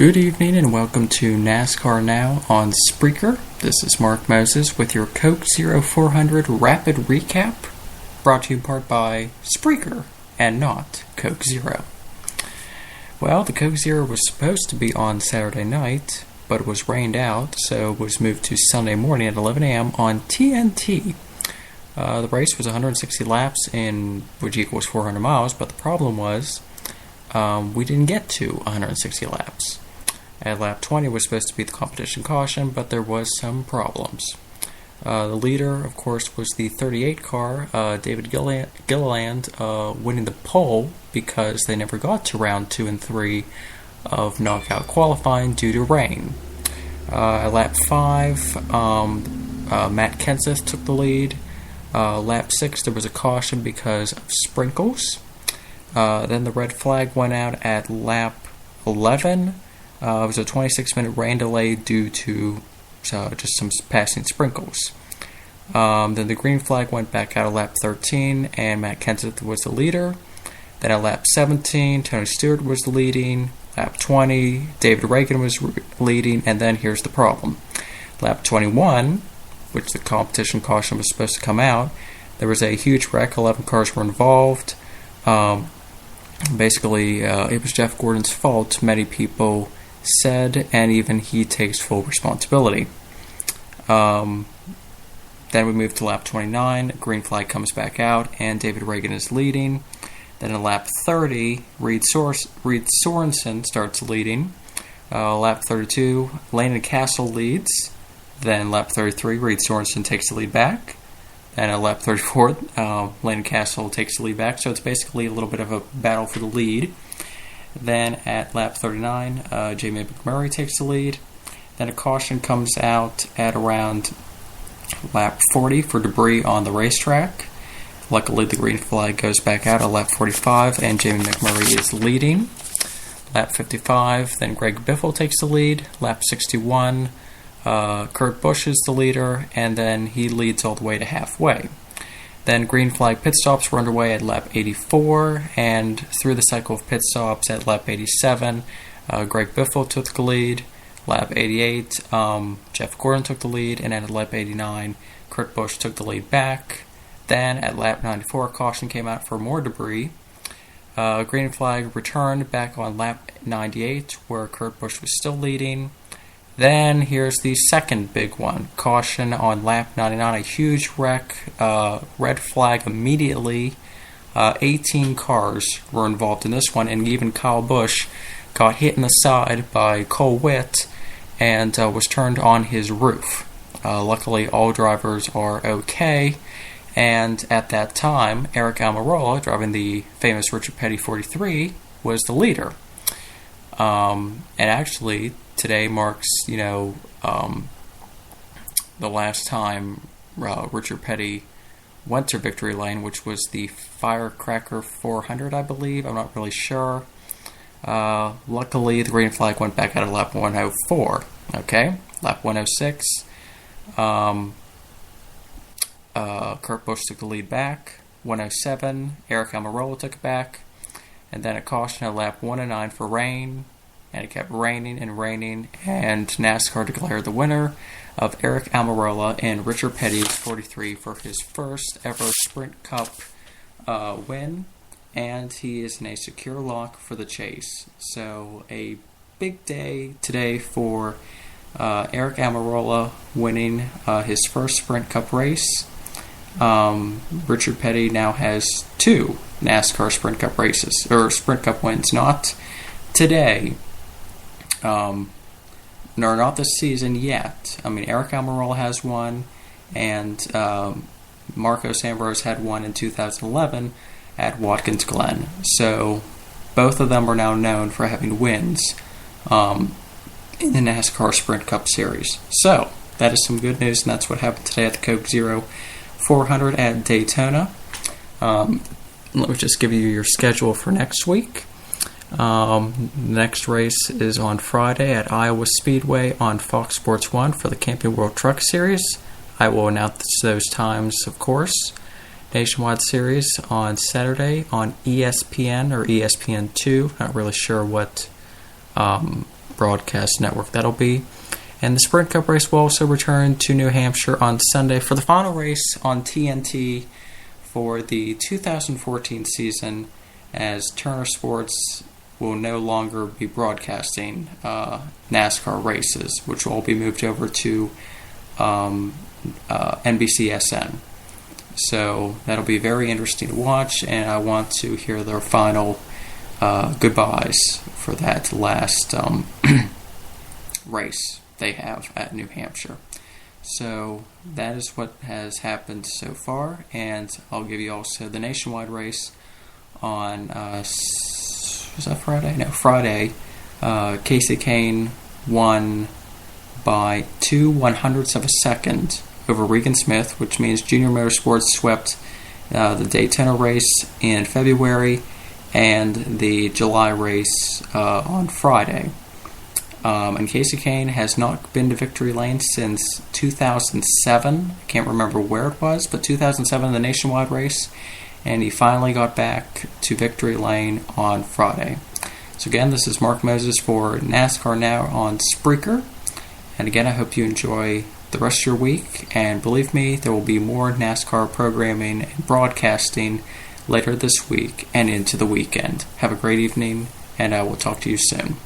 Good evening and welcome to NASCAR Now on Spreaker. This is Mark Moses with your Coke Zero 400 Rapid Recap, brought to you in part by Spreaker and not Coke Zero. Well, the Coke Zero was supposed to be on Saturday night, but it was rained out, so it was moved to Sunday morning at 11 a.m. on TNT. The race was 160 laps, which equals 400 miles, but the problem was we didn't get to 160 laps. At lap 20 was supposed to be the competition caution, but there was some problems. The leader, of course, was the 38 car, David Gilliland, winning the pole because they never got to round 2 and 3 of knockout qualifying due to rain. At lap 5, Matt Kenseth took the lead. Lap 6, there was a caution because of sprinkles. Then the red flag went out at lap 11. It was a 26-minute rain delay due to just some passing sprinkles. Then the green flag went back out at lap 13, and Matt Kenseth was the leader. Then at lap 17, Tony Stewart was leading. Lap 20, David Reagan was leading, and then here's the problem. Lap 21, which the competition caution was supposed to come out, there was a huge wreck. 11 cars were involved. Basically, it was Jeff Gordon's fault, many people said, and even he takes full responsibility. Then we move to lap 29, green flag comes back out, and David Reagan is leading. Then in lap 30, Reed Sorensen starts leading. Lap 32, Landon Castle leads. Then lap 33, Reed Sorensen takes the lead back. And at lap 34, Landon Castle takes the lead back. So it's basically a little bit of a battle for the lead. Then at lap 39, Jamie McMurray takes the lead. Then a caution comes out at around lap 40 for debris on the racetrack. Luckily, the green flag goes back out at lap 45, and Jamie McMurray is leading. Lap 55, then Greg Biffle takes the lead. Lap 61, Kurt Busch is the leader, and then he leads all the way to halfway. Then green flag pit stops were underway at lap 84, and through the cycle of pit stops at lap 87, Greg Biffle took the lead. Lap 88, Jeff Gordon took the lead, and at lap 89, Kurt Busch took the lead back. Then at lap 94, caution came out for more debris. Green flag returned back on lap 98, where Kurt Busch was still leading. Then here's the second big one. Caution on lap 99, a huge wreck. Red flag immediately. 18 cars were involved in this one, and even Kyle Busch got hit in the side by Cole Witt and was turned on his roof. Luckily, all drivers are okay. And at that time, Eric Almirola, driving the famous Richard Petty 43, was the leader. And actually, today marks, the last time Richard Petty went to victory lane, which was the Firecracker 400, I believe. I'm not really sure. Luckily, the green flag went back out of lap 104. Okay, lap 106. Kurt Busch took the lead back. 107, Eric Almirola took it back. And then a caution at lap 109 for rain. And it kept raining and raining, and NASCAR declared the winner of Eric Almirola and Richard Petty 43 for his first ever Sprint Cup win, and he is in a secure lock for the chase. So a big day today for Eric Almirola winning his first Sprint Cup race. Richard Petty now has 2 NASCAR Sprint Cup races, or Sprint Cup wins, not today. No, not this season yet. I mean, Eric Almirola has one, and Marcos Ambrose had one in 2011 at Watkins Glen. So both of them are now known for having wins in the NASCAR Sprint Cup Series. So that is some good news, and that's what happened today at the Coke Zero 400 at Daytona. Let me just give you your schedule for next week. Next race is on Friday at Iowa Speedway on Fox Sports 1 for the Camping World Truck Series. I will announce those times, of course. Nationwide Series on Saturday on ESPN or ESPN2. Not really sure what broadcast network that'll be. And the Sprint Cup race will also return to New Hampshire on Sunday for the final race on TNT for the 2014 season, as Turner Sports will no longer be broadcasting NASCAR races, which will all be moved over to NBCSN. So that'll be very interesting to watch, and I want to hear their final goodbyes for that last race they have at New Hampshire. So that is what has happened so far, and I'll give you also the nationwide race on was that Friday? No, Friday. Casey Kane won by 2/100ths of a second over Regan Smith, which means Junior Motorsports swept the Daytona race in February and the July race on Friday. And Casey Kane has not been to victory lane since 2007. I can't remember where it was, but 2007, the nationwide race, and he finally got back to victory lane on Friday. So again, this is Mark Moses for NASCAR Now on Spreaker. And again, I hope you enjoy the rest of your week. And believe me, there will be more NASCAR programming and broadcasting later this week and into the weekend. Have a great evening, and I will talk to you soon.